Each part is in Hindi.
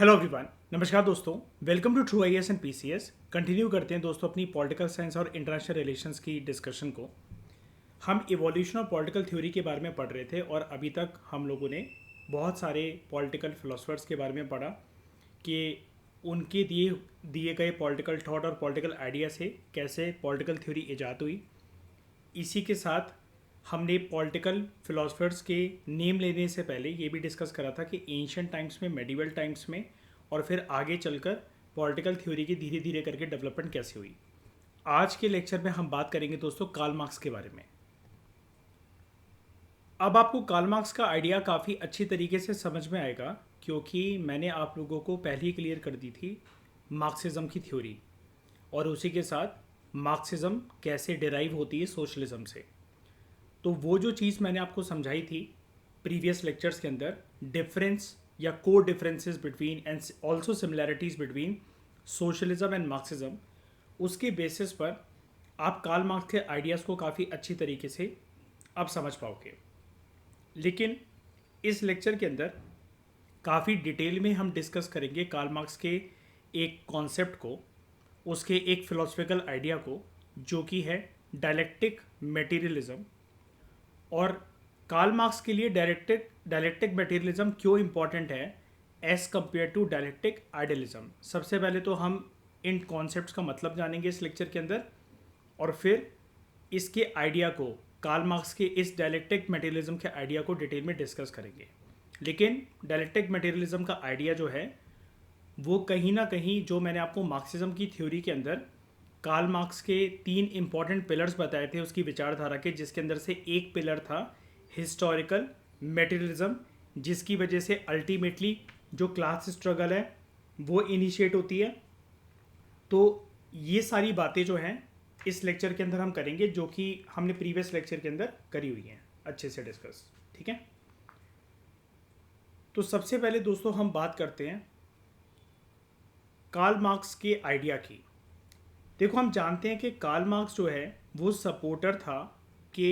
हेलो एवरीवन, नमस्कार दोस्तों। Welcome to true IAS and PCS. Continue करते हैं दोस्तों अपनी पॉलिटिकल साइंस और इंटरनेशनल रिलेशंस की डिस्कशन को। हम इवोल्यूशन ऑफ पॉलिटिकल थ्योरी के बारे में पढ़ रहे थे और अभी तक हम लोगों ने बहुत सारे पॉलिटिकल फिलोसफर्स के बारे में पढ़ा कि उनके दिए दिए गए पॉलिटिकल थॉट और पॉलिटिकल आइडिया से कैसे पॉलिटिकल थ्योरी ईजाद हुई। इसी के साथ हमने पॉलिटिकल फिलोसफर्स के नेम लेने से पहले ये भी डिस्कस करा था कि एंशियंट टाइम्स में, मेडिवल टाइम्स में और फिर आगे चलकर पॉलिटिकल थ्योरी की धीरे धीरे करके डेवलपमेंट कैसे हुई। आज के लेक्चर में हम बात करेंगे दोस्तों कार्ल मार्क्स के बारे में। अब आपको कार्ल मार्क्स का आइडिया काफ़ी अच्छी तरीके से समझ में आएगा क्योंकि मैंने आप लोगों को पहले ही क्लियर कर दी थी मार्क्सिज्म की थ्योरी और उसी के साथ मार्क्सिज्म कैसे डिराइव होती है सोशलिज्म से। तो वो जो चीज़ मैंने आपको समझाई थी प्रीवियस लेक्चर्स के अंदर, डिफरेंस या को differences between and also similarities between socialism and Marxism, उसके बेसिस पर आप कार्ल मार्क्स के आइडियाज़ को काफ़ी अच्छी तरीके से अब समझ पाओगे। लेकिन इस लेक्चर के अंदर काफ़ी डिटेल में हम डिस्कस करेंगे कार्ल मार्क्स के एक कॉन्सेप्ट को, उसके एक फिलोसफिकल आइडिया को, जो कि है डायलेक्टिक मटेरियलिज्म। और कार्ल मार्क्स के लिए डायलेक्टिक मटेरियलिज्म क्यों इम्पॉर्टेंट है as compare to dialectic idealism. सबसे पहले तो हम इन कॉन्सेप्ट्स का मतलब जानेंगे इस लेक्चर के अंदर और फिर इसके आइडिया को, कार्ल मार्क्स के इस डायलेक्टिक मटेरियलिज्म के आइडिया को डिटेल में डिस्कस करेंगे। लेकिन डायलेक्टिक मटेरियलिज्म का आइडिया जो है वो कहीं ना कहीं, जो मैंने आपको मार्क्सिज्म की थ्योरी के अंदर कार्ल मार्क्स के 3 इंपॉर्टेंट पिलर्स बताए थे उसकी विचारधारा के, जिसके अंदर से एक पिलर था हिस्टोरिकल मटेरियलिज्म, जिसकी वजह से अल्टीमेटली जो क्लास स्ट्रगल है वो इनिशिएट होती है। तो ये सारी बातें जो हैं इस लेक्चर के अंदर हम करेंगे, जो कि हमने प्रीवियस लेक्चर के अंदर करी हुई हैं अच्छे से डिस्कस। ठीक है, तो सबसे पहले दोस्तों हम बात करते हैं कार्ल मार्क्स के आइडिया की। देखो, हम जानते हैं कि कार्ल मार्क्स जो है वो सपोर्टर था कि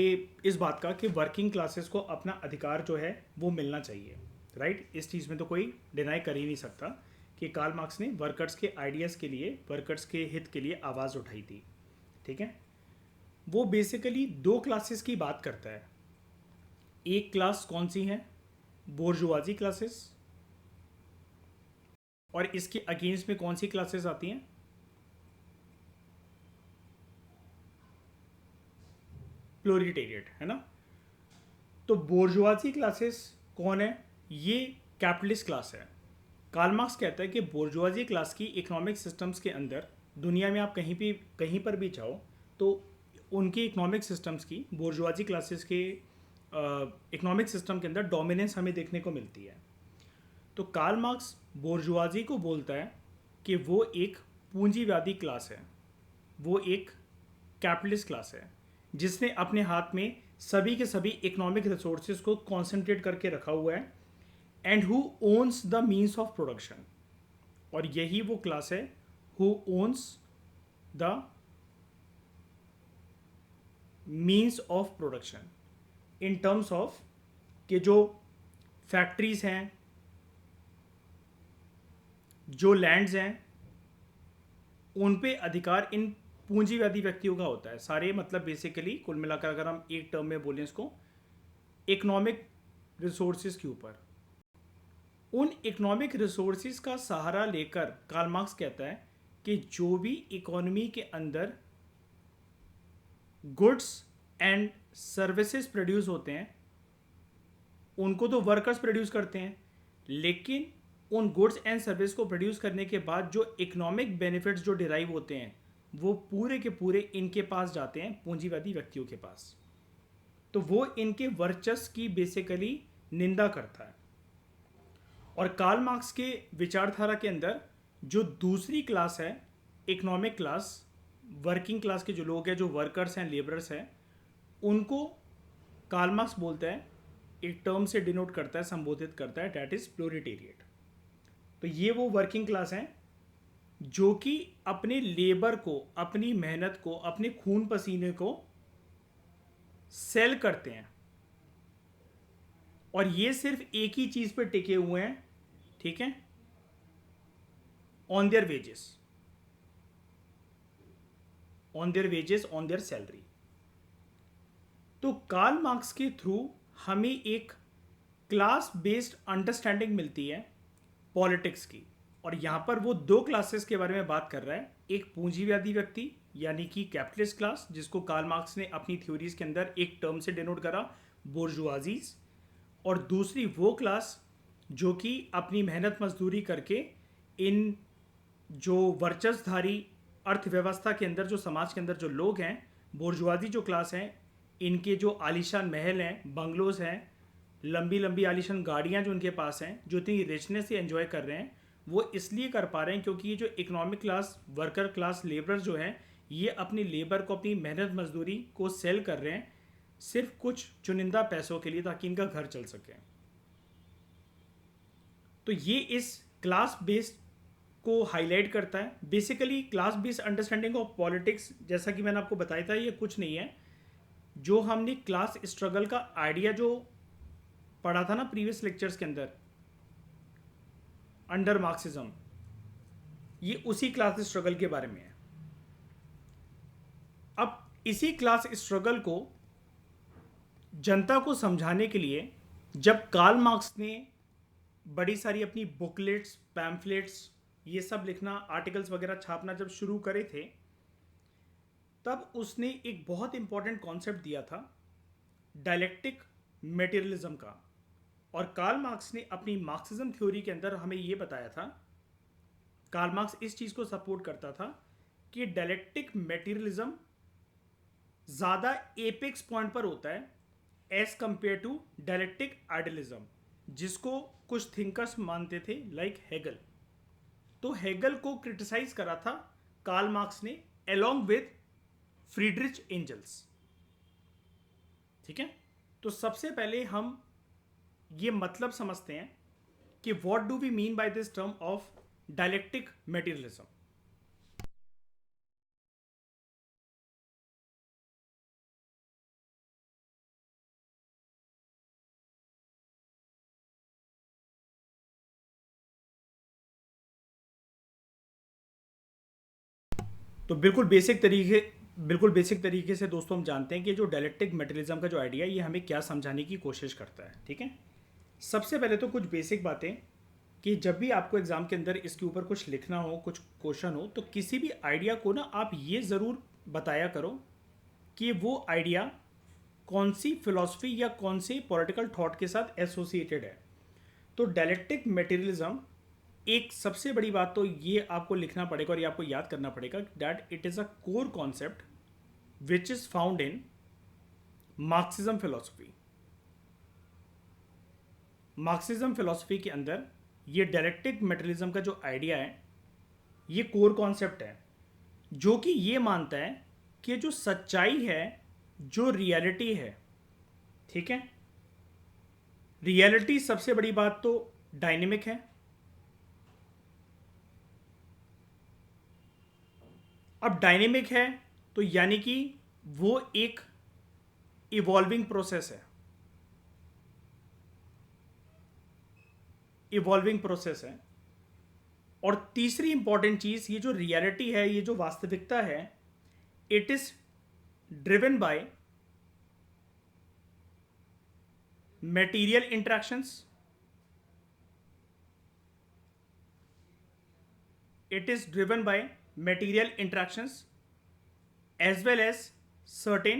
इस बात का कि वर्किंग क्लासेस को अपना अधिकार जो है वो मिलना चाहिए। राइट, इस चीज़ में तो कोई डिनाई कर ही नहीं सकता कि कार्ल मार्क्स ने वर्कर्स के आइडियाज़ के लिए, वर्कर्स के हित के लिए आवाज़ उठाई थी। ठीक है, वो बेसिकली 2 क्लासेस की बात करता है। एक क्लास कौन सी है? बोर्जुआजी क्लासेस। और इसके अगेंस्ट में कौन सी क्लासेस आती हैं? प्लोरिटेरिएट, है ना। तो बोर्जुआजी क्लासेस कौन है? ये कैपिटलिस्ट क्लास है। कार्ल मार्क्स कहता है कि बोर्जुआजी क्लास की इकोनॉमिक सिस्टम्स के अंदर, दुनिया में आप कहीं पर भी जाओ तो उनकी इकोनॉमिक सिस्टम्स की, बोर्जुआजी क्लासेस के इकोनॉमिक सिस्टम के अंदर डोमिनेंस हमें देखने को मिलती है। तो कार्ल मार्क्स बोर्जुआजी को बोलता है कि वो एक पूंजीवादी क्लास है, वो एक कैपिटलिस्ट क्लास है जिसने अपने हाथ में सभी के सभी इकोनॉमिक रिसोर्सेज को कॉन्सेंट्रेट करके रखा हुआ है and who owns the means of production. और यही वो क्लास है who owns the means of production in terms of कि जो फैक्ट्रीज हैं, जो लैंड्स हैं, उन पे अधिकार इन पूंजीवादी व्यक्तियों का होता है। सारे मतलब बेसिकली कुल मिलाकर अगर हम एक टर्म में बोलें इसको, इकोनॉमिक रिसोर्सेज के ऊपर, उन इकोनॉमिक रिसोर्सेज का सहारा लेकर कार्ल मार्क्स कहता है कि जो भी इकोनॉमी के अंदर गुड्स एंड सर्विसेज प्रोड्यूस होते हैं उनको तो वर्कर्स प्रोड्यूस करते हैं, लेकिन उन गुड्स एंड सर्विस को प्रोड्यूस करने के बाद जो इकोनॉमिक बेनिफिट्स जो डिराइव होते हैं वो पूरे के पूरे इनके पास जाते हैं, पूंजीवादी व्यक्तियों के पास। तो वो इनके वर्चस्व की बेसिकली निंदा करता है। और कार्ल मार्क्स के विचारधारा के अंदर जो दूसरी क्लास है, इकोनॉमिक क्लास, वर्किंग क्लास के जो लोग हैं, जो वर्कर्स हैं, लेबरर्स हैं, उनको कार्ल मार्क्स बोलता है, एक टर्म से डिनोट करता है, संबोधित करता है, डैट इज प्लोरिटेरिएट। तो ये वो वर्किंग क्लास हैं जो कि अपने लेबर को, अपनी मेहनत को, अपने खून पसीने को सेल करते हैं और ये सिर्फ एक ही चीज़ पर टिके हुए हैं। ठीक है, on their wages, on their wages, on their salary. तो कार्ल मार्क्स के थ्रू हमें एक क्लास बेस्ड अंडरस्टैंडिंग मिलती है पॉलिटिक्स की। और यहाँ पर वो दो क्लासेस के बारे में बात कर रहा है, एक पूंजीवादी व्यक्ति यानी कि कैपिटलिस्ट क्लास, जिसको कार्ल मार्क्स ने अपनी थ्योरीज के अंदर एक टर्म से डिनोट करा, बोर्जुआजीज, और दूसरी वो क्लास जो कि अपनी मेहनत मजदूरी करके इन जो वर्चस्वधारी अर्थव्यवस्था के अंदर, जो समाज के अंदर जो लोग हैं, बोर्जुआजी जो क्लास हैं, इनके जो आलीशान महल हैं, बंगलोज हैं, लंबी लंबी आलीशान गाड़ियाँ जो उनके पास हैं, जो इतनी रिचनेस से एंजॉय कर रहे हैं, वो इसलिए कर पा रहे हैं क्योंकि ये जो economic class, worker class, labour जो हैं, ये अपनी लेबर को, अपनी मेहनत मजदूरी को सेल कर रहे हैं सिर्फ कुछ चुनिंदा पैसों के लिए, ताकि इनका घर चल सके। तो ये इस क्लास बेस्ड को हाईलाइट करता है। Basically class based understanding of politics, जैसा कि मैंने आपको बताया था, ये कुछ नहीं है, जो हमने क्लास स्ट्रगल का आइडिया जो पढ़ा था ना प्रीवियस लेक्चर्स के अंदर अंडर मार्क्सिज्म, ये उसी क्लास स्ट्रगल के बारे में है। अब इसी क्लास स्ट्रगल को जनता को समझाने के लिए जब कार्ल मार्क्स ने बड़ी सारी अपनी बुकलेट्स, पैम्फलेट्स, ये सब लिखना, आर्टिकल्स वगैरह छापना जब शुरू करे थे, तब उसने एक बहुत इंपॉर्टेंट कॉन्सेप्ट दिया था डायलेक्टिक मेटेरियलिज्म का। और कार्ल मार्क्स ने अपनी मार्क्सिज्म थ्योरी के अंदर हमें ये बताया था, कार्ल मार्क्स इस चीज़ को सपोर्ट करता था कि डायलेक्टिक मेटेरियलिज्म ज़्यादा एपेक्स पॉइंट पर होता है as compare to dialectic idealism, जिसको कुछ थिंकर्स मानते थे लाइक हेगल। तो हेगल को क्रिटिसाइज करा था कार्ल मार्क्स ने अलोंग विद फ्रीडरिच एंजल्स। ठीक है, तो सबसे पहले हम ये मतलब समझते हैं कि what do we mean by this term of dialectic materialism. तो बिल्कुल बेसिक तरीके से दोस्तों हम जानते हैं कि जो डायलेक्टिक मेटेरियलिज्म का जो आइडिया है, ये हमें क्या समझाने की कोशिश करता है। ठीक है, सबसे पहले तो कुछ बेसिक बातें कि जब भी आपको एग्जाम के अंदर इसके ऊपर कुछ लिखना हो, कुछ क्वेश्चन हो, तो किसी भी आइडिया को ना आप ये ज़रूर बताया करो कि वो आइडिया कौन सी फिलॉसफी या कौन से पॉलिटिकल थॉट के साथ एसोसिएटेड है। तो डायलेक्टिक मेटेरियलिज्म, एक सबसे बड़ी बात तो ये आपको लिखना पड़ेगा और ये आपको याद करना पड़ेगा that it is a core concept which is found in Marxism philosophy. Marxism philosophy के अंदर ये डायलेक्टिक मेटेरियलिज्म का जो आइडिया है, ये कोर कॉन्सेप्ट है, जो कि ये मानता है कि जो सच्चाई है, जो रियलिटी है, ठीक है, रियलिटी सबसे बड़ी बात तो डायनेमिक है। अब डायनेमिक है तो यानी कि वो एक इवॉल्विंग प्रोसेस है, इवॉल्विंग प्रोसेस है। और तीसरी इंपॉर्टेंट चीज, ये जो रियलिटी है, ये जो वास्तविकता है, it is driven by material interactions, it is driven by material interactions as well as certain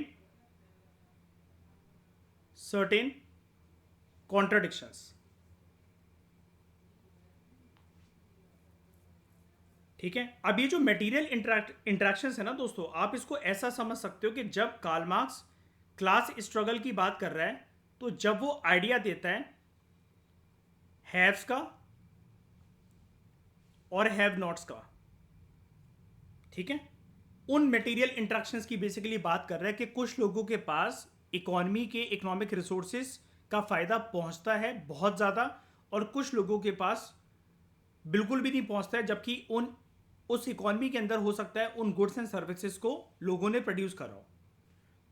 contradictions। ठीक है, अब ये जो मटेरियल इंटरेक्शंस है ना दोस्तों, आप इसको ऐसा समझ सकते हो कि जब कार्ल मार्क्स क्लास स्ट्रगल की बात कर रहा है, तो जब वो आइडिया देता है हैव्स का और हैव नॉट्स का, ठीक है, उन मटेरियल इंटरेक्शंस की बेसिकली बात कर रहा है कि कुछ लोगों के पास इकोनॉमी के इकोनॉमिक रिसोर्सेज का फायदा पहुंचता है बहुत ज़्यादा, और कुछ लोगों के पास बिल्कुल भी नहीं पहुंचता है, जबकि उस इकोनॉमी के अंदर हो सकता है उन गुड्स एंड सर्विसेज को लोगों ने प्रोड्यूस करा हो।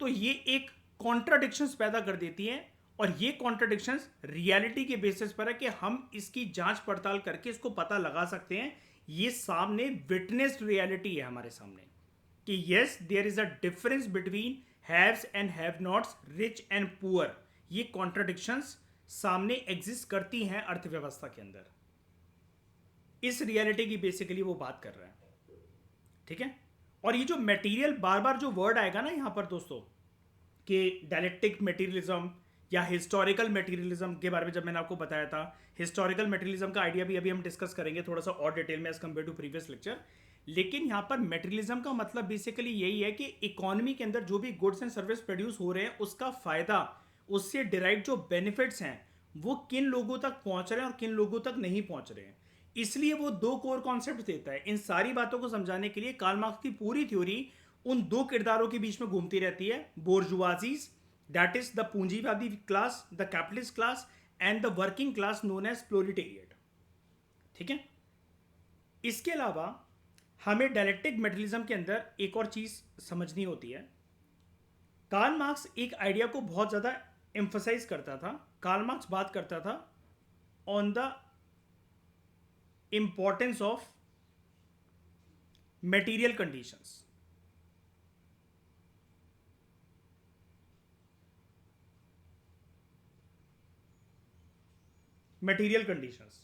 तो ये एक कॉन्ट्राडिक्शंस पैदा कर देती है और ये कॉन्ट्रडिक्शंस रियलिटी के बेसिस पर है कि हम इसकी जांच पड़ताल करके इसको पता लगा सकते हैं। ये सामने विटनेस्ड रियलिटी है हमारे सामने कि yes there is a difference between haves and have nots, rich and poor. ये कॉन्ट्रडिक्शंस सामने एग्जिस्ट करती हैं अर्थव्यवस्था के अंदर। इस रियलिटी की बेसिकली वो बात कर रहे हैं, ठीक है। और ये जो मटेरियल, बार बार जो वर्ड आएगा ना यहाँ पर दोस्तों, कि डायलेक्टिक मटेरियलिज्म या हिस्टोरिकल मटेरियलिज्म के बारे में जब मैंने आपको बताया था, हिस्टोरिकल मटेरियलिज्म का आइडिया भी अभी हम डिस्कस करेंगे थोड़ा सा और डिटेल में as compare to previous lecture. लेकिन यहाँ पर मटेरियलिज्म का मतलब बेसिकली यही है कि इकोनॉमी के अंदर जो भी गुड्स एंड सर्विस प्रोड्यूस हो रहे हैं उसका फायदा, उससे डिराइव जो बेनिफिट्स हैं वो किन लोगों तक पहुंच रहे हैं और किन लोगों तक नहीं पहुंच रहे हैं। इसलिए वो दो कोर कॉन्सेप्ट देता है। इन सारी बातों को समझाने के लिए कार्ल मार्क्स की पूरी थ्योरी उन दो किरदारों के बीच में घूमती रहती है, बोर्जुआजीज दैट इज द पूंजीवादी class, the capitalist class, and the working class known as proletariat, ठीक है। इसके अलावा हमें डायलेक्टिक मटेरियलिज्म के अंदर एक और चीज समझनी होती है। कार्ल मार्क्स एक आइडिया को बहुत ज्यादा एम्फसाइज करता था। कार्ल मार्क्स बात करता था on the importance of material conditions. Material conditions,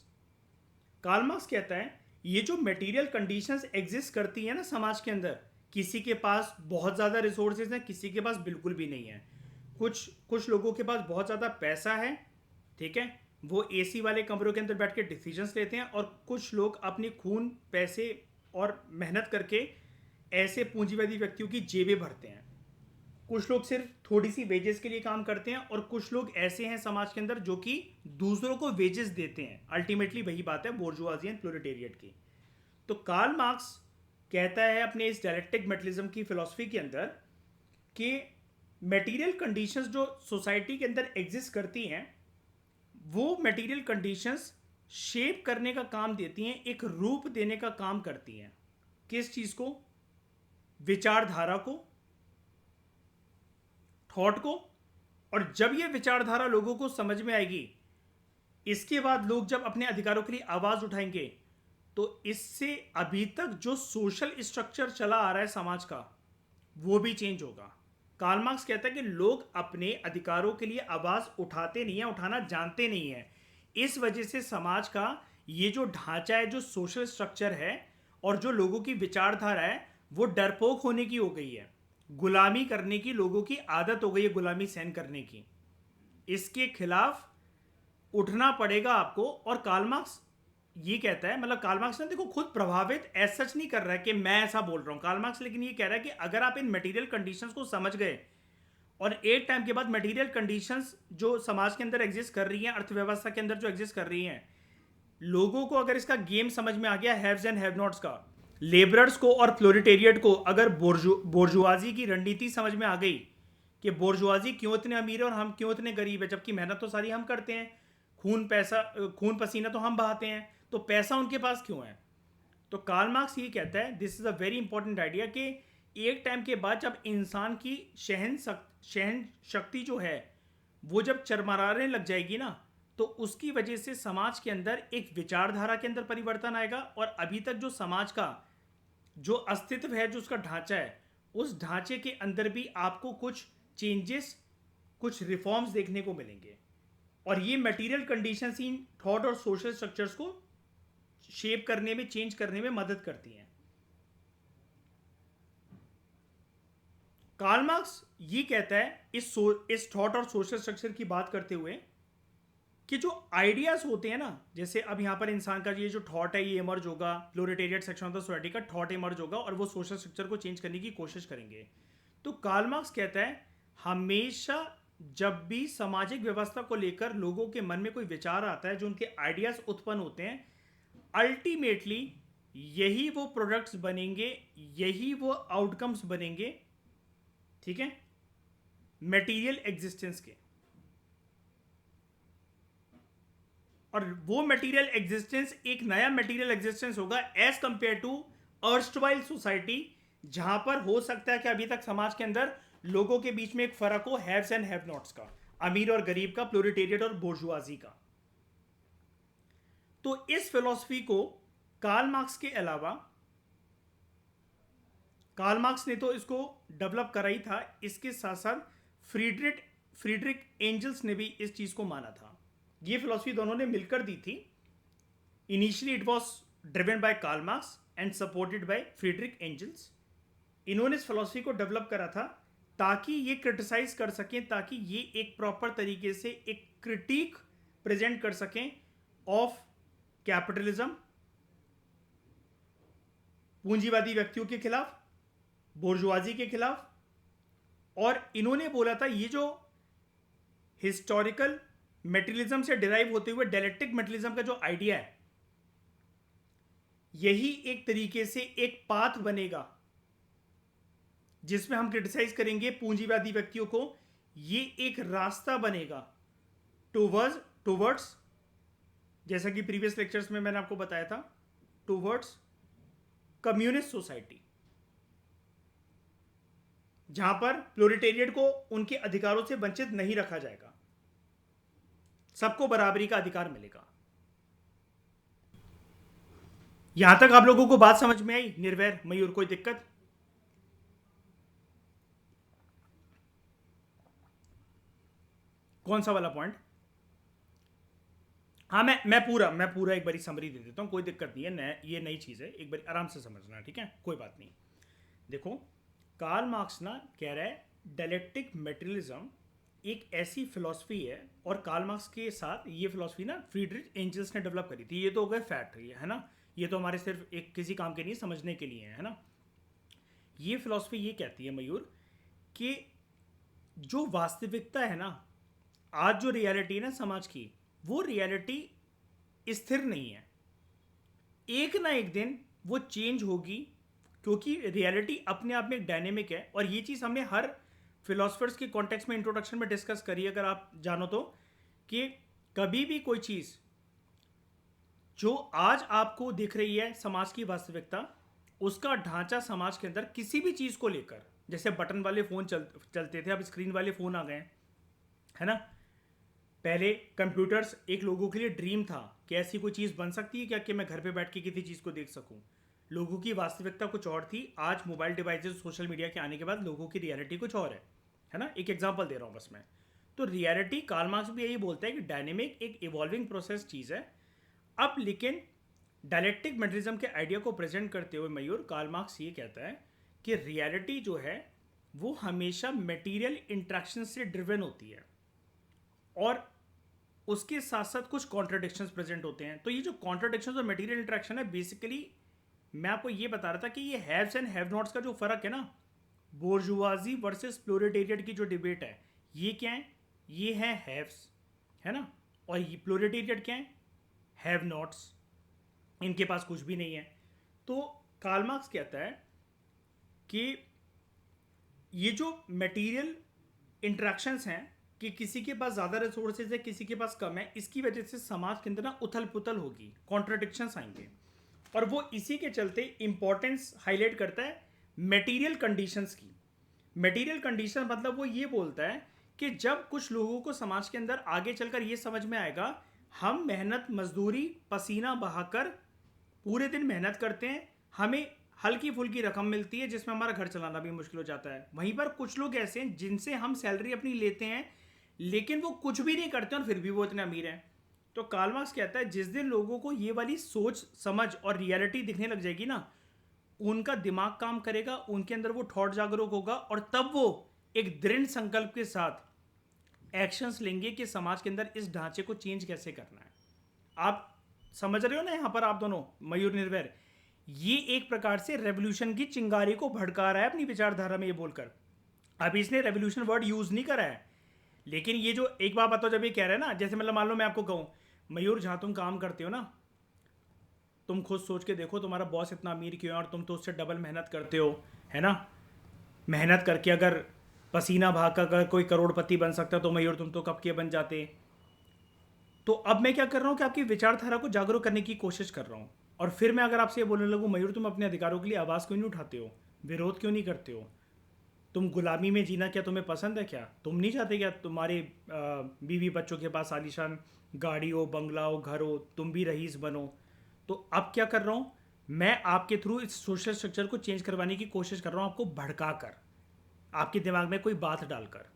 Karl Marx कहता है ये जो मटेरियल कंडीशंस एग्जिस्ट करती है ना समाज के अंदर, किसी के पास बहुत ज़्यादा रिसोर्सेज हैं, किसी के पास बिल्कुल भी नहीं है। कुछ लोगों के पास बहुत ज़्यादा पैसा है, ठीक है, वो एसी वाले कमरों के अंदर बैठ के डिसीजंस लेते हैं, और कुछ लोग अपनी खून, पैसे और मेहनत करके ऐसे पूंजीवादी व्यक्तियों की जेबें भरते हैं। कुछ लोग सिर्फ थोड़ी सी वेजेस के लिए काम करते हैं, और कुछ लोग ऐसे हैं समाज के अंदर जो कि दूसरों को वेजेस देते हैं। अल्टीमेटली वही बात है बोर्जुआजी एंड प्रोलेटेरिएट की। तो कार्ल मार्क्स कहता है अपने इस डायलेक्टिक मटेरियलिज्म की फिलॉसफी के अंदर कि मटेरियल कंडीशंस जो सोसाइटी के अंदर एग्जिस्ट करती हैं, वो मटेरियल कंडीशंस शेप करने का काम देती हैं, एक रूप देने का काम करती हैं। किस चीज को? विचारधारा को, थॉट को। और जब ये विचारधारा लोगों को समझ में आएगी, इसके बाद लोग जब अपने अधिकारों के लिए आवाज उठाएंगे, तो इससे अभी तक जो सोशल स्ट्रक्चर चला आ रहा है समाज का, वो भी चेंज होगा। कार्ल मार्क्स कहता है कि लोग अपने अधिकारों के लिए आवाज उठाते नहीं है, उठाना जानते नहीं है। इस वजह से समाज का ये जो ढांचा है, जो सोशल स्ट्रक्चर है, और जो लोगों की विचारधारा है, वो डरपोक होने की हो गई है, गुलामी करने की लोगों की आदत हो गई है, गुलामी सहन करने की। इसके खिलाफ उठना पड़ेगा आपको। और कार्ल मार्क्स ये कहता है, मतलब कार्ल मार्क्स ने देखो खुद प्रभावित ऐसा सच नहीं कर रहा है कि मैं ऐसा बोल रहा हूं कार्ल मार्क्स, लेकिन ये कह रहा है कि अगर आप इन मटेरियल कंडीशंस को समझ गए, और एक टाइम के बाद मटेरियल कंडीशंस जो समाज के अंदर एग्जिस्ट कर रही हैं, अर्थव्यवस्था के अंदर जो एग्जिस्ट कर रही हैं, लोगों को अगर इसका गेम समझ में आ गया, हैव्स एंड हैव नॉट्स का, लेबरर्स को और प्रोलेटेरिएट को अगर बोर्जुआजी की रणनीति समझ में आ गई कि बोर्जुआजी क्यों इतने अमीर है और हम क्यों इतने गरीब है, जबकि मेहनत तो सारी हम करते हैं, खून पसीना तो हम बहाते हैं, तो पैसा उनके पास क्यों है। तो कार्ल मार्क्स ये कहता है, this is a very important idea, कि एक टाइम के बाद जब इंसान की सहन शक्ति जो है वो जब चरमराने लग जाएगी ना, तो उसकी वजह से समाज के अंदर एक विचारधारा के अंदर परिवर्तन आएगा। और अभी तक जो समाज का जो अस्तित्व है, जो उसका ढांचा है, उस ढांचे के अंदर भी आपको कुछ चेंजेस, कुछ रिफॉर्म्स देखने को मिलेंगे। और ये मटेरियल कंडीशंस इन थॉट और सोशल स्ट्रक्चर्स को शेप करने में, चेंज करने में मदद करती हैं। कार्ल मार्क्स ये कहता है इस थॉट और सोशल स्ट्रक्चर की बात करते हुए कि जो आइडियाज होते हैं ना, जैसे अब यहां पर इंसान का ये जो थॉट है ये इमर्ज होगा, proletariat section of the society का थॉट इमर्ज होगा, और वो सोशल स्ट्रक्चर को चेंज करने की कोशिश करेंगे। तो कार्ल मार्क्स कहता है हमेशा जब भी सामाजिक व्यवस्था को लेकर लोगों के मन में कोई विचार आता है, जो उनके आइडियाज उत्पन्न होते हैं, अल्टीमेटली यही वो प्रोडक्ट्स बनेंगे, यही वो आउटकम्स बनेंगे, ठीक है, मटेरियल एग्जिस्टेंस के। और वो मटेरियल एग्जिस्टेंस एक नया मटेरियल एग्जिस्टेंस होगा as compare to erstwhile society, जहां पर हो सकता है कि अभी तक समाज के अंदर लोगों के बीच में एक फर्क हो हैव्स एंड हैव नॉट्स का। अमीर और गरीब का, प्लोरिटेरियट और बोर्जुआजी का। तो इस फिलॉसफी को कार्ल मार्क्स के अलावा, कार्ल मार्क्स ने तो इसको डेवलप करा ही था, इसके साथ साथ फ्रीडरिक एंजल्स ने भी इस चीज को माना था। ये फिलॉसफी दोनों ने मिलकर दी थी। Initially it was driven by Karl Marx and supported by Friedrich Engels. इन्होंने इस फिलॉसफी को डेवलप करा था ताकि ये क्रिटिसाइज कर सकें, ताकि ये एक प्रॉपर तरीके से एक क्रिटिक प्रेजेंट कर सकें ऑफ कैपिटलिज्म, पूंजीवादी व्यक्तियों के खिलाफ, बोर्जुआजी के खिलाफ। और इन्होंने बोला था ये जो हिस्टोरिकल मेटेरियलिज्म से डिराइव होते हुए डायलेक्टिक मेटेरियलिज्म का जो आइडिया है, यही एक तरीके से एक पाथ बनेगा जिसमें हम क्रिटिसाइज करेंगे पूंजीवादी व्यक्तियों को। ये एक रास्ता बनेगा टूवर्ड्स, जैसा कि प्रीवियस लेक्चर्स में मैंने आपको बताया था, टूवर्ड्स कम्युनिस्ट सोसाइटी, जहां पर प्लोरिटेरियट को उनके अधिकारों से वंचित नहीं रखा जाएगा, सबको बराबरी का अधिकार मिलेगा। यहां तक आप लोगों को बात समझ में आई? निर्वैर, मयूर, कोई दिक्कत? कौन सा वाला पॉइंट? हाँ, मैं पूरा एक बारी समरी दे देता हूं, कोई दिक्कत नहीं है, ये नई चीज है, एक बारी आराम से समझना, ठीक है, कोई बात नहीं। देखो, कार्ल मार्क्स ना कह रहा है डायलेक्टिक मेटेरियलिज्म एक ऐसी फिलॉसफी है, और कार्ल मार्क्स के साथ ये फिलॉसफी ना फ्रीडरिक एंजल्स ने डेवलप करी थी। ये तो हो गए फैक्ट, है ना, ये तो हमारे सिर्फ एक किसी काम के नहीं, समझने के लिए है ना। ये फिलॉसफी ये कहती है मयूर कि जो वास्तविकता है ना, आज जो रियलिटी है ना समाज की, वो रियलिटी स्थिर नहीं है, एक ना एक दिन वो चेंज होगी, क्योंकि रियलिटी अपने आप में एक डायनेमिक है। और ये चीज़ हमने हर फिलोसफर्स के कॉन्टेक्स्ट में इंट्रोडक्शन में डिस्कस करी, अगर आप जानो तो, कि कभी भी कोई चीज़ जो आज आपको दिख रही है समाज की वास्तविकता, उसका ढांचा समाज के अंदर किसी भी चीज़ को लेकर, जैसे बटन वाले फ़ोन चलते थे, अब स्क्रीन वाले फ़ोन आ गए हैं, है ना। पहले कंप्यूटर्स एक लोगों के लिए ड्रीम था कि ऐसी कोई चीज़ बन सकती है क्या कि मैं घर पे बैठ के किसी चीज़ को देख सकूं। लोगों की वास्तविकता कुछ और थी, आज मोबाइल डिवाइसेस, सोशल मीडिया के आने के बाद लोगों की रियलिटी कुछ और है ना। एक एग्जांपल दे रहा हूँ बस मैं। तो रियलिटी, कार्ल मार्क्स भी यही बोलता है कि डायनेमिक एक इवॉल्विंग प्रोसेस चीज़ है। अब लेकिन डायलेक्टिक मेटेरियलिज्म के आइडिया को प्रेजेंट करते हुए मयूर, कार्ल मार्क्स ये कहता है कि रियलिटी जो है वो हमेशा मटेरियल इंट्रैक्शन से ड्रिवन होती है, और उसके साथ साथ कुछ कॉन्ट्राडिक्शंस प्रेजेंट होते हैं। तो ये जो कॉन्ट्राडिक्शंस और मटेरियल इंट्रैक्शन है, बेसिकली मैं आपको ये बता रहा था कि ये हैव्स एंड हैव नॉट्स का जो फर्क है ना, बोर्जुआजी वर्सेस प्लोरिटेरियट की जो डिबेट है, ये क्या है? ये है हैव्स, है ना, और ये प्लोरिटेरियट क्या है? Have nots. इनके पास कुछ भी नहीं है। तो कार्ल मार्क्स कहता है कि ये जो मटेरियल इंट्रैक्शंस हैं, कि किसी के पास ज़्यादा रिसोर्सेज है, किसी के पास कम है, इसकी वजह से समाज के अंदर ना उथल पुथल होगी, कॉन्ट्राडिक्शंस आएंगे। और वो इसी के चलते इंपॉर्टेंस हाईलाइट करता है मटेरियल कंडीशंस की। मटेरियल कंडीशन मतलब वो ये बोलता है कि जब कुछ लोगों को समाज के अंदर आगे चलकर ये समझ में आएगा, हम मेहनत मजदूरी पसीना बहाकर पूरे दिन मेहनत करते हैं, हमें हल्की फुल्की रकम मिलती है जिसमें हमारा घर चलाना भी मुश्किल हो जाता है। वहीं पर कुछ लोग ऐसे हैं जिनसे हम सैलरी अपनी लेते हैं, लेकिन वो कुछ भी नहीं करते और फिर भी वो इतने अमीर हैं। तो कार्ल मार्क्स कहता है जिस दिन लोगों को ये वाली सोच समझ और रियलिटी दिखने लग जाएगी ना, उनका दिमाग काम करेगा, उनके अंदर वो थॉट जागरूक होगा, और तब वो एक दृढ़ संकल्प के साथ एक्शंस लेंगे कि समाज के अंदर इस ढांचे को चेंज कैसे करना है। आप समझ रहे हो ना यहाँ पर आप दोनों, मयूर निर्वैर? ये एक प्रकार से रेवोल्यूशन की चिंगारी को भड़का रहा है अपनी विचारधारा में ये बोलकर। अभी इसने रेवोल्यूशन वर्ड यूज नहीं करा है, लेकिन ये जो एक बात बताओ, जब ये कह रहा है ना, जैसे मतलब मान लो मैं आपको कहूँ, मयूर जहाँ तुम काम करते हो ना, तुम खुद सोच के देखो तुम्हारा बॉस इतना अमीर क्यों है, और तुम तो उससे डबल मेहनत करते हो, है ना। मेहनत करके अगर पसीना बहाकर अगर कोई करोड़पति बन सकता तो मयूर तुम तो कब के बन जाते। तो अब मैं क्या कर रहा हूँ कि आपकी विचारधारा को जागरूक करने की कोशिश कर रहा हूँ। और फिर मैं अगर आपसे ये बोलने लगूँ, मयूर तुम अपने अधिकारों के लिए आवाज़ क्यों नहीं उठाते हो, विरोध क्यों नहीं करते हो, तुम गुलामी में जीना क्या तुम्हें पसंद है क्या? तुम नहीं चाहते क्या तुम्हारे बीवी बच्चों के पास आलीशान गाड़ी हो, बंगला हो, घर हो, तुम भी रईस बनो? तो अब क्या कर रहा हूँ मैं आपके थ्रू इस सोशल स्ट्रक्चर को चेंज करवाने की कोशिश कर रहा हूँ, आपको भड़का कर, आपके दिमाग में कोई बात डालकर।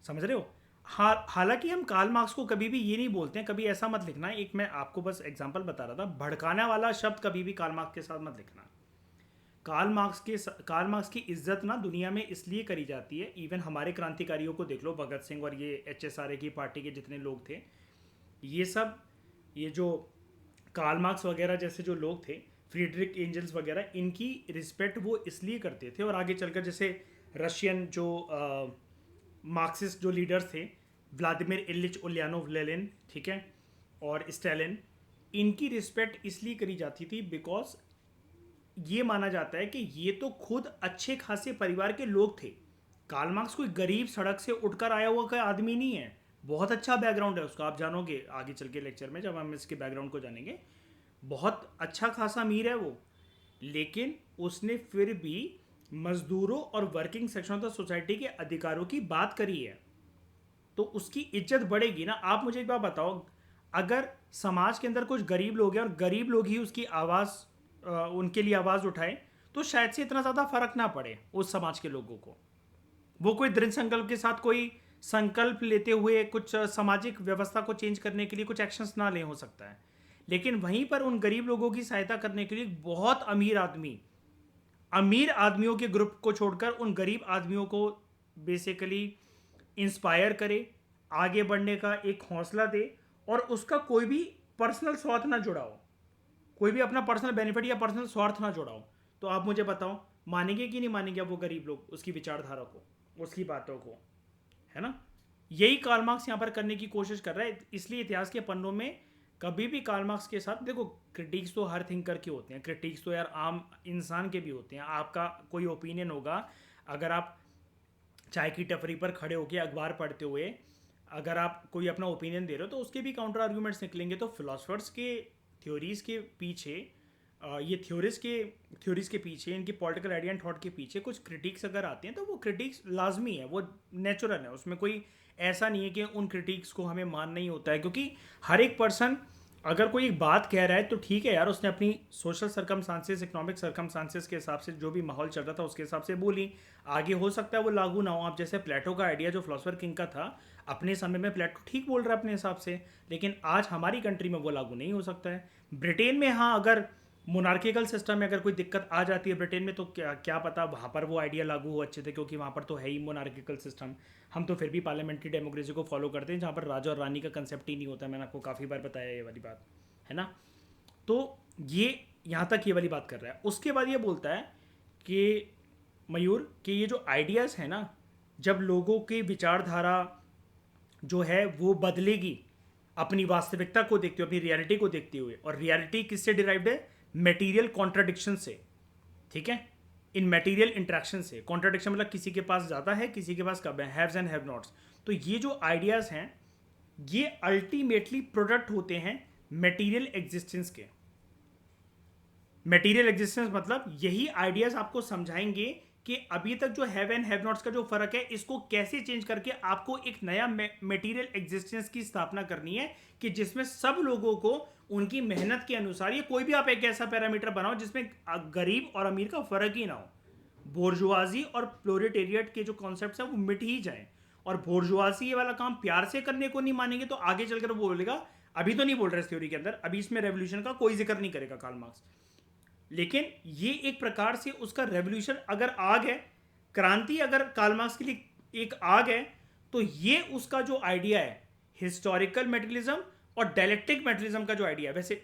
समझ रहे हो? हालांकि हम कार्ल मार्क्स को कभी भी ये नहीं बोलते हैं, कभी ऐसा मत लिखना। एक मैं आपको बस एग्जांपल बता रहा था, भड़काने वाला शब्द कभी भी कार्ल मार्क्स के साथ मत लिखना। कार्ल मार्क्स की इज्जत ना दुनिया में इसलिए करी जाती है, इवन हमारे क्रांतिकारियों को देख लो, भगत सिंह और ये HSRA की पार्टी के जितने लोग थे, ये सब, ये जो कार्ल मार्क्स वगैरह जैसे जो लोग थे, फ्रीडरिक एंजल्स वगैरह, इनकी रिस्पेक्ट वो इसलिए करते थे। और आगे चलकर जैसे रशियन जो मार्क्सिस्ट जो लीडर्स थे, व्लादिमीर इलिच उलियानोव लेनिन, ठीक है, और स्टालिन, इनकी रिस्पेक्ट इसलिए करी जाती थी बिकॉज ये माना जाता है कि ये तो खुद अच्छे खासे परिवार के लोग थे। कार्ल मार्क्स कोई गरीब सड़क से उठकर आया हुआ कोई आदमी नहीं है, बहुत अच्छा बैकग्राउंड है उसका, आप जानोगे आगे चल के लेक्चर में जब हम इसके बैकग्राउंड को जानेंगे। बहुत अच्छा खासा अमीर है वो, लेकिन उसने फिर भी मजदूरों और working section of the society के अधिकारों की बात करी है, तो उसकी इज्जत बढ़ेगी ना। आप मुझे एक बात बताओ, अगर समाज के अंदर कुछ गरीब लोग हैं और गरीब लोग ही उसकी आवाज़ उनके लिए आवाज़ उठाए, तो शायद से इतना ज़्यादा फर्क ना पड़े उस समाज के लोगों को। वो कोई दृढ़ संकल्प के साथ कोई संकल्प लेते हुए कुछ सामाजिक व्यवस्था को चेंज करने के लिए कुछ एक्शंस ना ले, हो सकता है। लेकिन वहीं पर उन गरीब लोगों की सहायता करने के लिए बहुत अमीर आदमियों के ग्रुप को छोड़कर उन गरीब आदमियों को बेसिकली इंस्पायर करे, आगे बढ़ने का एक हौसला दे, और उसका कोई भी पर्सनल स्वार्थ ना जुड़ा हो, कोई भी अपना पर्सनल बेनिफिट या पर्सनल स्वार्थ ना जुड़ा हो। तो आप मुझे बताओ, मानेंगे कि नहीं मानेंगे वो गरीब लोग उसकी विचारधारा को, उसकी बातों को, है ना? यही कार्ल मार्क्स यहाँ पर करने की कोशिश कर रहा है। इसलिए इतिहास के पन्नों में कभी भी कार्ल मार्क्स के साथ, देखो क्रिटिक्स तो हर थिंकर के होते हैं, क्रिटिक्स तो यार आम इंसान के भी होते हैं। आपका कोई ओपिनियन होगा, अगर आप चाय की टपरी पर खड़े होकर अखबार पढ़ते हुए अगर आप कोई अपना ओपिनियन दे रहे हो, तो उसके भी काउंटर आर्गूमेंट्स निकलेंगे। तो फिलोसफर्स के थ्योरीज के पीछे, ये थ्योरीज के पीछे, इनकी पॉलिटिकल आइडिया एंड थॉट के पीछे कुछ क्रिटिक्स अगर आते हैं, तो वो क्रिटिक्स लाजमी है, वो नेचुरल है, उसमें कोई ऐसा नहीं है कि उन क्रिटिक्स को हमें मानना ही होता है। क्योंकि हर एक पर्सन अगर कोई एक बात कह रहा है तो ठीक है यार, उसने अपनी सोशल सर्कमस्टांसेस, इकोनॉमिक सर्कमस्टांसेस के हिसाब से जो भी माहौल चल रहा था उसके हिसाब से बोली, आगे हो सकता है वो लागू ना हो। आप जैसे प्लेटो का आइडिया जो फिलोसफर किंग का था, अपने समय में प्लेटो ठीक बोल रहा है अपने हिसाब से, लेकिन आज हमारी कंट्री में वो लागू नहीं हो सकता है। ब्रिटेन में हाँ, अगर मोनार्किकल सिस्टम में अगर कोई दिक्कत आ जाती है ब्रिटेन में, तो क्या पता वहाँ पर वो आइडिया लागू हो अच्छे थे, क्योंकि वहाँ पर तो है ही मोनार्किकल सिस्टम। हम तो फिर भी पार्लियामेंट्री डेमोक्रेसी को फॉलो करते हैं, जहाँ पर राजा और रानी का कंसेप्ट ही नहीं होता। मैंने आपको काफ़ी बार बताया ये वाली बात, है ना? तो ये यहाँ तक ये वाली बात कर रहा है। उसके बाद ये बोलता है कि मयूर, कि ये जो आइडियाज़ है ना, जब लोगों की विचारधारा जो है वो बदलेगी अपनी वास्तविकता को देखते हुए, अपनी रियलिटी को देखते हुए, और रियलिटी किससे डिराइव्ड है? मटेरियल कॉन्ट्राडिक्शन से, ठीक है, इन मटेरियल इंट्रैक्शन से। कॉन्ट्राडिक्शन मतलब किसी के पास ज़्यादा है, किसी के पास कम है, हैव्स एंड हैव नॉट्स। तो ये जो आइडियाज़ हैं, ये अल्टीमेटली प्रोडक्ट होते हैं मटेरियल एग्जिस्टेंस के। मटेरियल एग्जिस्टेंस मतलब यही आइडियाज़ आपको समझाएंगे कि अभी तक जो हैव एंड हैव नॉट्स का जो फर्क है, इसको कैसे चेंज करके आपको एक नया मटेरियल एग्जिस्टेंस की स्थापना करनी है, कि जिसमें सब लोगों को उनकी मेहनत के अनुसार, ये कोई भी आप एक ऐसा पैरामीटर बनाओ जिसमें गरीब और अमीर का फर्क ही ना हो, बोर्जुआजी और प्रोलेटेरिएट के जो कॉन्सेप्ट्स हैं वो मिट ही जाए। और बोर्जुआजी ये वाला काम प्यार से करने को नहीं मानेंगे, तो आगे चलकर वो बोलेगा, अभी तो नहीं बोल रहे इस थ्योरी के अंदर, अभी इसमें रेवोल्यूशन का कोई जिक्र नहीं करेगा कार्ल मार्क्स, लेकिन ये एक प्रकार से उसका रेवोल्यूशन अगर आग है, क्रांति अगर कार्ल मार्क्स के लिए एक आग है, तो ये उसका जो आइडिया है हिस्टोरिकल मेटेरियलिज्म और डायलेक्टिक मेटेरियलिज्म का जो आइडिया है, वैसे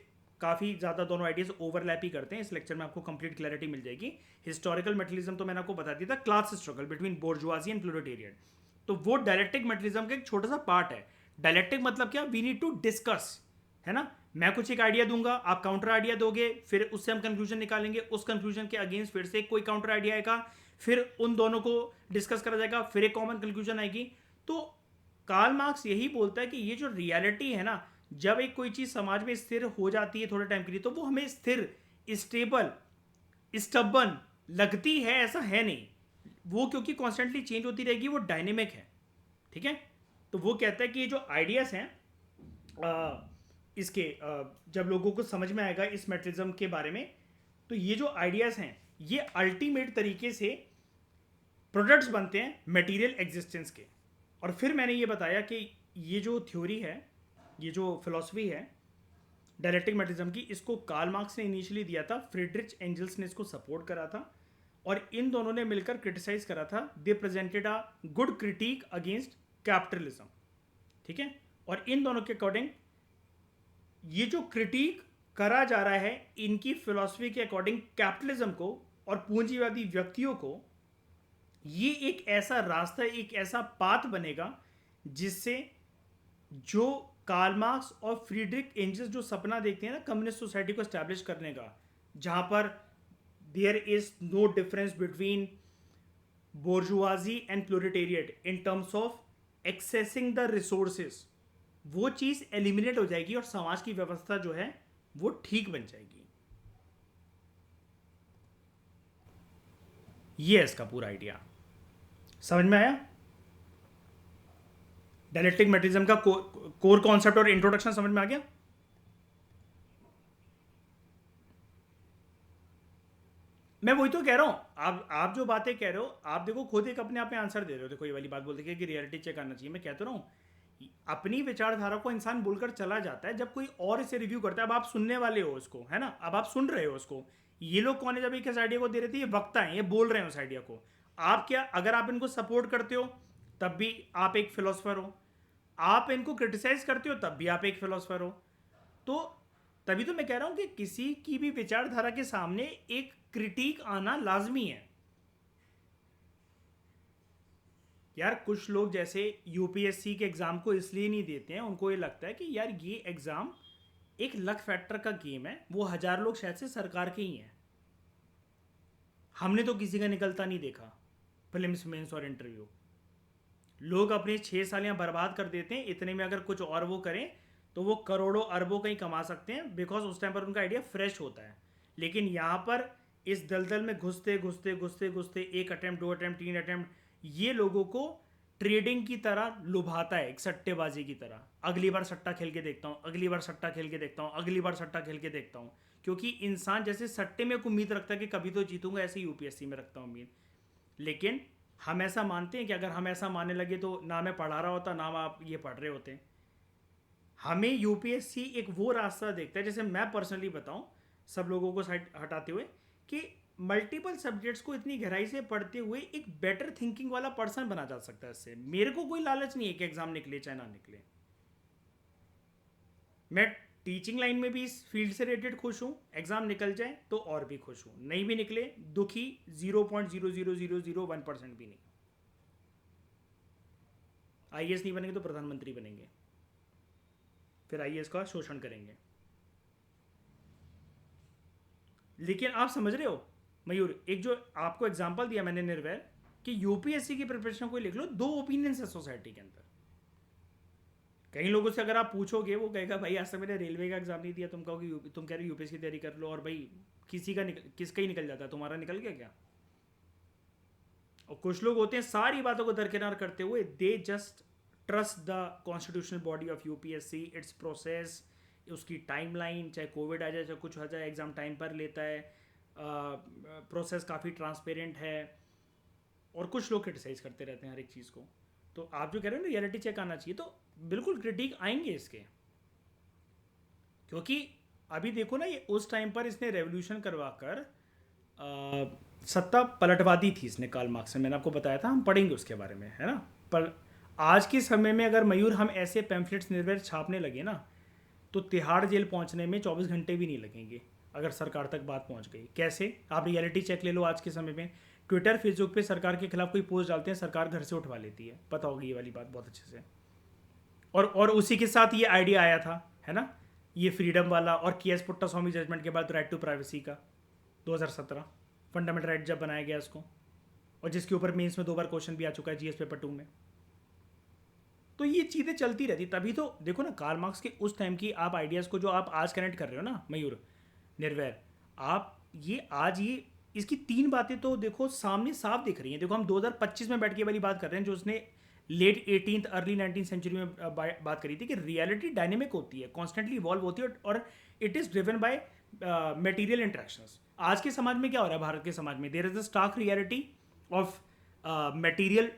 काफ़ी ज़्यादा दोनों आइडियाज ओवरलैप ही करते हैं, इस लेक्चर में आपको कंप्लीट क्लैरिटी मिल जाएगी। हिस्टोरिकल मेटेरियलिज्म तो मैंने आपको बता दिया था, class struggle between bourgeoisie and proletariat, तो वो डायलेक्टिक मेटेरियलिज्म का एक छोटा सा पार्ट है। डायलेक्टिक मतलब क्या? वी नीड टू डिस्कस, है ना? मैं कुछ एक आइडिया दूंगा, आप काउंटर आइडिया दोगे, फिर उससे हम कंक्लूजन निकालेंगे, उस कंक्लूजन के अगेंस्ट फिर से कोई काउंटर आइडिया आएगा, फिर उन दोनों को डिस्कस करा जाएगा, फिर एक कॉमन कंक्लूजन आएगी। तो कार्ल मार्क्स यही बोलता है कि ये जो रियलिटी है ना, जब एक कोई चीज़ समाज में स्थिर हो जाती है थोड़े टाइम के लिए, तो वो हमें स्थिर, स्टेबल, स्टबन लगती है, ऐसा है नहीं। वो क्योंकि कॉन्स्टेंटली चेंज होती रहेगी, वो डायनेमिक है, ठीक है। तो वो कहता है कि ये जो आइडियाज़ हैं इसके जब लोगों को समझ में आएगा इस मेट्रिज्म के बारे में, तो ये जो आइडियाज़ हैं ये अल्टीमेट तरीके से प्रोडक्ट्स बनते हैं मटेरियल एग्जिस्टेंस के। और फिर मैंने ये बताया कि ये जो थ्योरी है, ये जो फिलॉसफी है डायलेक्टिक मेट्रिज्म की, इसको कार्ल मार्क्स ने इनिशियली दिया था, फ्रीडरिच एंजल्स ने इसको सपोर्ट करा था, और इन दोनों ने मिलकर क्रिटिसाइज करा था। They presented a good critique against capitalism, ठीक है। और इन दोनों के अकॉर्डिंग ये जो क्रिटिक करा जा रहा है इनकी फिलॉसफी के अकॉर्डिंग कैपिटलिज्म को और पूंजीवादी व्यक्तियों को, ये एक ऐसा रास्ता, एक ऐसा पाथ बनेगा जिससे जो कार्ल मार्क्स और फ्रीडरिक एंजल्स जो सपना देखते हैं ना कम्युनिस्ट सोसाइटी को एस्टैब्लिश करने का, जहां पर there is no difference between bourgeoisie and proletariat in terms of accessing the resources, वो चीज एलिमिनेट हो जाएगी और समाज की व्यवस्था जो है वो ठीक बन जाएगी। ये है इसका पूरा आइडिया। समझ में आया? डायलेक्टिक मेट्रिज्म का कोर कॉन्सेप्ट और इंट्रोडक्शन समझ में आ गया? मैं वही तो कह रहा हूं, आप जो बातें कह रहे हो, आप देखो खुद एक अपने आप में आंसर दे रहे हो। देखो ये वाली बात बोलते हैं कि रियलिटी चेक करना चाहिए। मैं कहता रहा हूं, अपनी विचारधारा को इंसान बोलकर चला जाता है जब कोई और इसे रिव्यू करता है। अब आप सुनने वाले हो उसको, है ना, अब आप सुन रहे हो उसको। ये लोग कौन है जब एक इस आइडिया को दे रहे थे? ये वक्ता है, ये बोल रहे हैं उस आइडिया को। आप क्या, अगर आप इनको सपोर्ट करते हो तब भी आप एक फिलोसफर हो, आप इनको क्रिटिसाइज करते हो तब भी आप एक फिलोसफर हो। तो तभी तो मैं कह रहा हूं कि किसी की भी विचारधारा के सामने एक क्रिटिक आना लाजमी है। यार कुछ लोग जैसे यूपीएससी के एग्जाम को इसलिए नहीं देते हैं, उनको ये लगता है कि यार ये एग्जाम एक लक फैक्टर का गेम है, वो 1000 लोग शायद से सरकार के ही हैं, हमने तो किसी का निकलता नहीं देखा प्रीलिम्स मेंस और इंटरव्यू। लोग अपने 6 साल यहाँ बर्बाद कर देते हैं, इतने में अगर कुछ और वो करें तो वो करोड़ों अरबों कहीं कमा सकते हैं, बिकॉज उस टाइम पर उनका आइडिया फ्रेश होता है। लेकिन यहाँ पर इस दलदल में घुसते घुसते घुसते घुसते 1 अटेम्प्ट 2 अटेम्प्ट 3 अटेम्प्ट ये लोगों को ट्रेडिंग की तरह लुभाता है, एक सट्टेबाजी की तरह। अगली बार सट्टा खेल के देखता हूँ, अगली बार सट्टा खेल के देखता हूँ, अगली बार सट्टा खेल के देखता हूँ। क्योंकि इंसान जैसे सट्टे में एक उम्मीद रखता है कि कभी तो जीतूंगा, ऐसे यूपीएससी में रखता हूँ उम्मीद। लेकिन हम ऐसा मानते हैं कि अगर हम ऐसा मानने लगे तो ना मैं पढ़ा रहा होता, ना आप ये पढ़ रहे होते। हमें यूपीएससी एक वो रास्ता देखता है, जैसे मैं पर्सनली बताऊं सब लोगों को साइड हटाते हुए, कि मल्टीपल सब्जेक्ट्स को इतनी गहराई से पढ़ते हुए एक बेटर थिंकिंग वाला पर्सन बना जा सकता है इससे। मेरे को कोई लालच नहीं है कि एग्जाम निकले चाहे ना निकले। मैं टीचिंग लाइन में भी इस फील्ड से रिलेटेड खुश हूँ, एग्जाम निकल जाए तो और भी खुश हूँ, नहीं भी निकले दुखी 0.00001% भी नहीं। आईएएस नहीं बनेंगे तो प्रधानमंत्री बनेंगे, फिर आईएएस का शोषण करेंगे। लेकिन आप समझ रहे हो मयूर, एक जो आपको एग्जांपल दिया मैंने निर्वैर, कि यूपीएससी की प्रिपरेशन को लिख लो, 2 ओपिनियंस है सोसाइटी के अंदर। कई लोगों से अगर आप पूछोगे वो कहेगा भाई आज तक मैंने रेलवे का एग्जाम नहीं दिया, तुम कहोगे तुम कह रहे हो यूपीएससी की तैयारी कर लो, और भाई किसका ही निकल जाता है, तुम्हारा निकल गया क्या? और कुछ लोग होते हैं सारी बातों को दरकिनार करते हुए, they just trust the constitutional body of UPSC, it's process, उसकी टाइमलाइन, चाहे कोविड आ जाए चाहे कुछ आ जाए, एग्ज़ाम टाइम पर लेता है, प्रोसेस काफ़ी ट्रांसपेरेंट है। और कुछ लोग क्रिटिसाइज करते रहते हैं हर एक चीज़ को। तो आप जो कह रहे हो ना रियलिटी चेक आना चाहिए, तो बिल्कुल क्रिटिक आएंगे इसके। क्योंकि अभी देखो ना, ये उस टाइम पर इसने रेवोल्यूशन करवा कर सत्ता पलटवादी थी इसने, कार्ल मार्क्स ने, मैंने आपको बताया था, हम पढ़ेंगे उसके बारे में, है ना। पर आज के समय में अगर मयूर हम ऐसे पैम्फलेट्स निर्भर छापने लगे ना, तो तिहाड़ जेल पहुंचने में 24 घंटे भी नहीं लगेंगे अगर सरकार तक बात पहुंच गई। कैसे? आप रियलिटी चेक ले लो। आज के समय में ट्विटर फेसबुक पे सरकार के खिलाफ कोई पोस्ट डालते हैं, सरकार घर से उठवा लेती है, पता होगी ये वाली बात बहुत अच्छे से। और उसी के साथ ये आइडिया आया था, है ना, ये फ्रीडम वाला, और केएस पुट्टास्वामी जजमेंट के बाद राइट टू प्राइवेसी का 2017 फंडामेंटल राइट जब बनाया गया इसको, और जिसके ऊपर मेंस में 2 बार क्वेश्चन भी आ चुका है जीएस पेपर 2 में। तो ये चीज़ें चलती रहती। तभी तो देखो ना, कार्ल मार्क्स के उस टाइम की आप आइडियाज़ को जो आप आज कनेक्ट कर रहे हो ना मयूर निर्वैर, आप ये आज ये इसकी तीन बातें तो देखो सामने साफ दिख रही हैं। देखो हम 2025 में बैठ के वाली बात कर रहे हैं जो उसने late 18th early 19th century में बात करी थी कि रियलिटी डायनेमिक होती है, कॉन्स्टेंटली इवॉल्व होती है और it is driven by material interactions. आज के समाज में क्या हो रहा है, भारत के समाज में there is the stark reality of material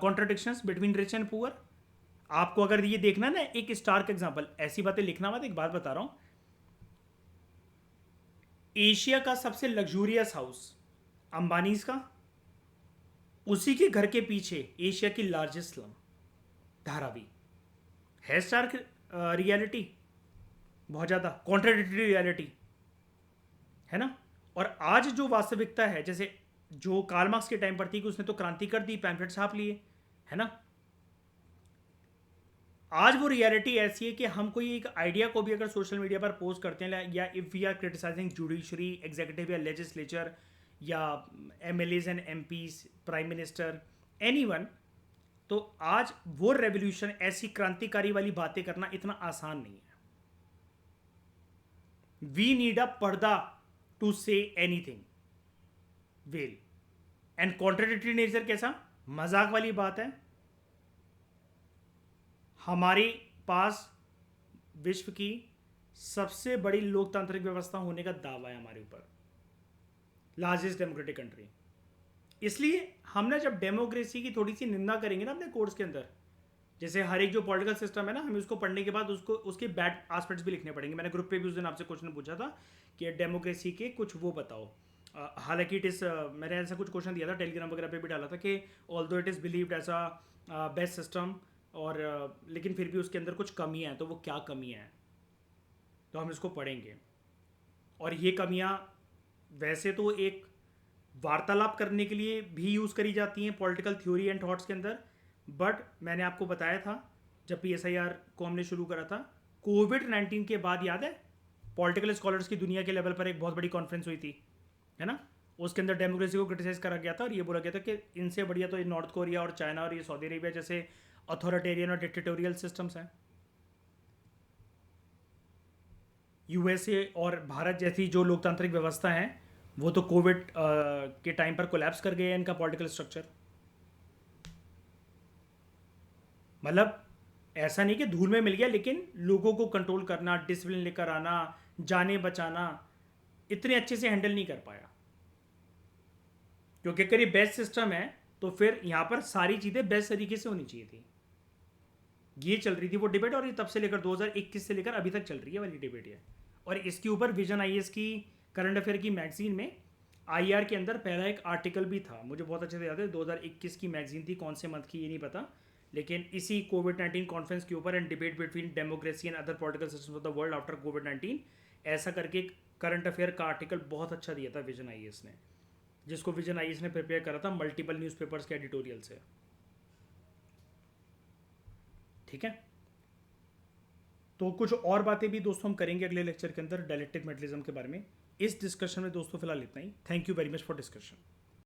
contradictions between rich and poor. आपको अगर ये देखना ना एक स्टार्क एग्जांपल, ऐसी बातें लिखना मत, एक बात बता रहा हूं, एशिया का सबसे लग्जूरियस हाउस अंबानीज का, उसी के घर के पीछे एशिया की लार्जेस्ट स्लम धारावी है। स्टार्क रियलिटी, बहुत ज़्यादा कॉन्ट्राडिक्टरी रियलिटी है ना। और आज जो वास्तविकता है, जैसे जो कार्ल मार्क्स के टाइम पर थी कि उसने तो क्रांति कर दी, पैम्फलेट छाप लिए, है ना। आज वो रियलिटी ऐसी है कि हम कोई एक आइडिया को भी अगर सोशल मीडिया पर पोस्ट करते हैं, या if we are criticising judiciary, executive या लेजिस्लेचर या MLAs and MPs, prime minister, anyone, तो आज वो रेवोल्यूशन, ऐसी क्रांतिकारी वाली बातें करना इतना आसान नहीं है। वी नीड अ पर्दा to say anything well. And contradictory nature कैसा, मजाक वाली बात है। हमारे पास विश्व की सबसे बड़ी लोकतांत्रिक व्यवस्था होने का दावा है हमारे ऊपर, लार्जेस्ट डेमोक्रेटिक कंट्री। इसलिए हमने जब डेमोक्रेसी की थोड़ी सी निंदा करेंगे ना अपने कोर्स के अंदर, जैसे हर एक जो पॉलिटिकल सिस्टम है ना, हमें उसको पढ़ने के बाद उसको उसके बैड एस्पेक्ट्स भी लिखने पड़ेंगे। मैंने ग्रुप पे भी उस दिन आपसे क्वेश्चन पूछा था कि डेमोक्रेसी के कुछ वो बताओ। हालांकि इट इज़, मैंने ऐसा कुछ क्वेश्चन दिया था, टेलीग्राम वगैरह पे भी डाला था कि although it is believed as a best system, और लेकिन फिर भी उसके अंदर कुछ कमियाँ हैं, तो वो क्या कमियाँ हैं, तो हम इसको पढ़ेंगे। और ये कमियाँ वैसे तो एक वार्तालाप करने के लिए भी यूज़ करी जाती हैं पॉलिटिकल थ्योरी एंड थॉट्स के अंदर, बट मैंने आपको बताया था जब PSIR को हमने शुरू करा था, कोविड-19 के बाद याद है पॉलिटिकल स्कॉलर्स की दुनिया के लेवल पर एक बहुत बड़ी कॉन्फ्रेंस हुई थी, है ना। उसके अंदर डेमोक्रेसी को क्रिटिसाइज करा गया था और ये बोला गया था कि इनसे बढ़िया तो ये नॉर्थ कोरिया और चाइना और ये सऊदी अरेबिया जैसे अथॉरिटेरियन और डिक्टेटोरियल सिस्टम्स हैं। USA और भारत जैसी जो लोकतांत्रिक व्यवस्था है वो तो कोविड के टाइम पर कोलैप्स कर गए हैं इनका पॉलिटिकल स्ट्रक्चर। मतलब ऐसा नहीं कि धूल में मिल गया, लेकिन लोगों को कंट्रोल करना, डिसिप्लिन लेकर आना, जाने बचाना इतने अच्छे से हैंडल नहीं कर पाया। क्योंकि अगर ये बेस्ट सिस्टम है तो फिर यहाँ पर सारी चीज़ें बेस्ट तरीके से होनी चाहिए थी। ये चल रही थी वो डिबेट, और ये तब से लेकर 2021 से लेकर अभी तक चल रही है वाली डिबेट ये। और इसके ऊपर विजन IAS की करंट अफेयर की मैगजीन में IR के अंदर पहला एक आर्टिकल भी था, मुझे बहुत अच्छे से याद है, 2021 की मैगजीन थी, कौन से मंथ की ये नहीं पता, लेकिन इसी कोविड-19 कॉन्फ्रेंस के ऊपर and debate between democracy and other political systems of the world after कोविड-19, ऐसा करके एक करंट अफेयर का आर्टिकल बहुत अच्छा दिया था विजन IAS ने, जिसको विजन IAS ने प्रिपेयर करा था मल्टीपल न्यूज़पेपर्स के एडिटोरियल से। ठीक है, तो कुछ और बातें भी दोस्तों हम करेंगे अगले लेक्चर के अंदर डायलेक्टिक मेटलिज्म के बारे में। इस डिस्कशन में दोस्तों फिलहाल इतना ही। Thank you very much for discussion.